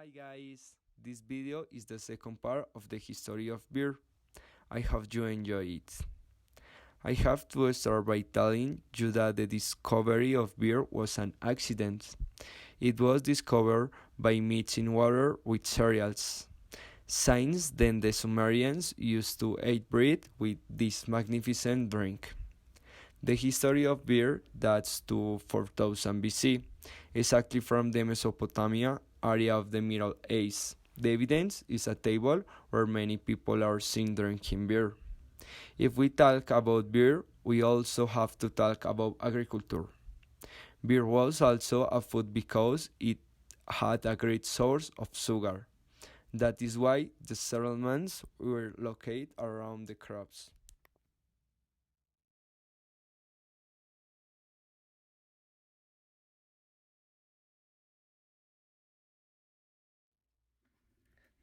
Hi guys, this video is the second part of the history of beer. I hope you enjoy it. I have to start by telling you that the discovery of beer was an accident. It was discovered by mixing water with cereals. Since then, the Sumerians used to eat bread with this magnificent drink. The history of beer dates to 4000 BC, exactly from the Mesopotamia area of the Middle Ages. The evidence is a table where many people are seen drinking beer. If we talk about beer, we also have to talk about agriculture. Beer was also a food because it had a great source of sugar. That is why the settlements were located around the crops.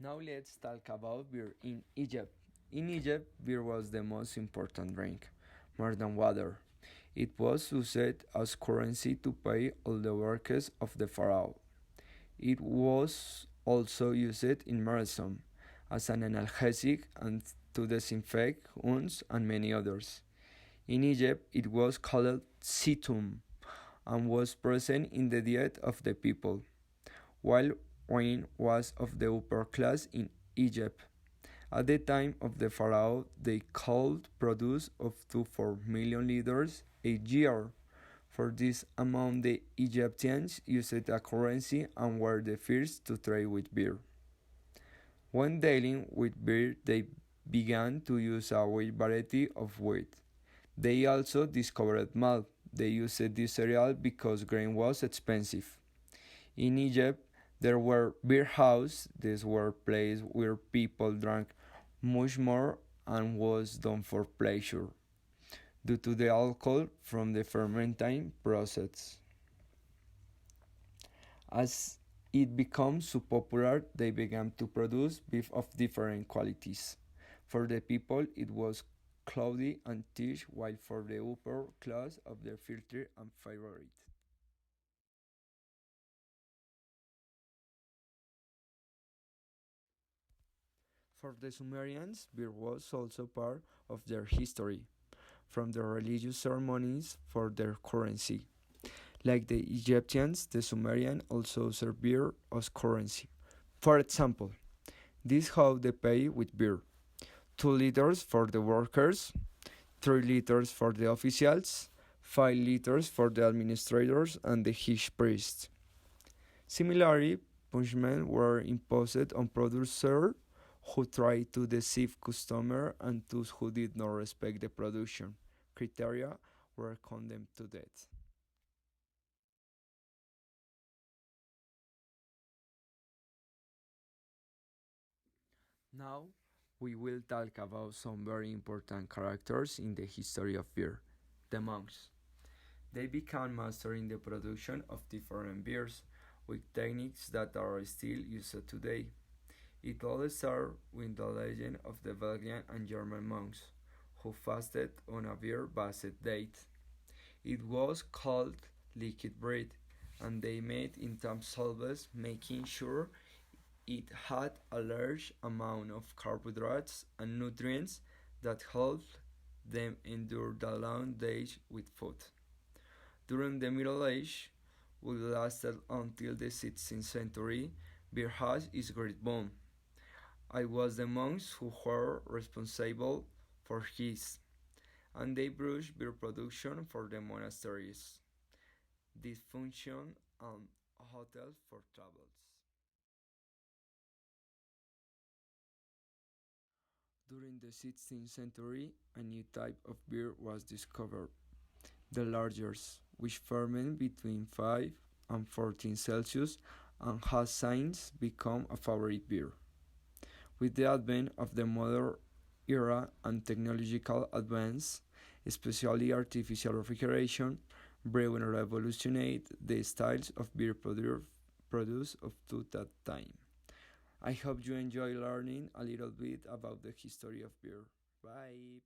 Now let's talk about beer in Egypt. In Egypt, beer was the most important drink, more than water. It was used as currency to pay all the workers of the pharaoh. It was also used in medicine as an analgesic and to disinfect wounds and many others. In Egypt, it was called situm and was present in the diet of the people, while wine was of the upper class in Egypt. At the time of the pharaoh, they could produce up to 4 million liters a year. For this amount, the Egyptians used a currency and were the first to trade with beer. When dealing with beer, they began to use a wide variety of wheat. They also discovered malt. They used this cereal because grain was expensive. In Egypt, there were beer houses. These were places where people drank much more and was done for pleasure due to the alcohol from the fermenting process. As it became so popular, they began to produce beef of different qualities. For the people, it was cloudy and thick, while for the upper class of the filter and favorite. For the Sumerians, beer was also part of their history, from their religious ceremonies for their currency. Like the Egyptians, the Sumerians also served beer as currency. For example, this is how they pay with beer: 2 liters for the workers, 3 liters for the officials, 5 liters for the administrators and the high priest. Similarly, punishments were imposed on producers who tried to deceive customers and those who did not respect the production criteria were condemned to death. Now, we will talk about some very important characters in the history of beer: the monks. They became masters in the production of different beers with techniques that are still used today. It all started with the legend of the Belgian and German monks who fasted on a beer-based diet. It was called liquid bread, and they made in themselves, making sure it had a large amount of carbohydrates and nutrients that helped them endure the long days with food. During the Middle Age, which lasted until the 16th century, beer had its great boom. It was the monks who were responsible for his, and they brewed beer production for the monasteries, this function and hotels for travels. During the 16th century, a new type of beer was discovered, the lagers, which ferment between 5 and 14 Celsius and has since become a favorite beer. With the advent of the modern era and technological advance, especially artificial refrigeration, brewing revolutionized the styles of beer produced up to that time. I hope you enjoy learning a little bit about the history of beer. Bye!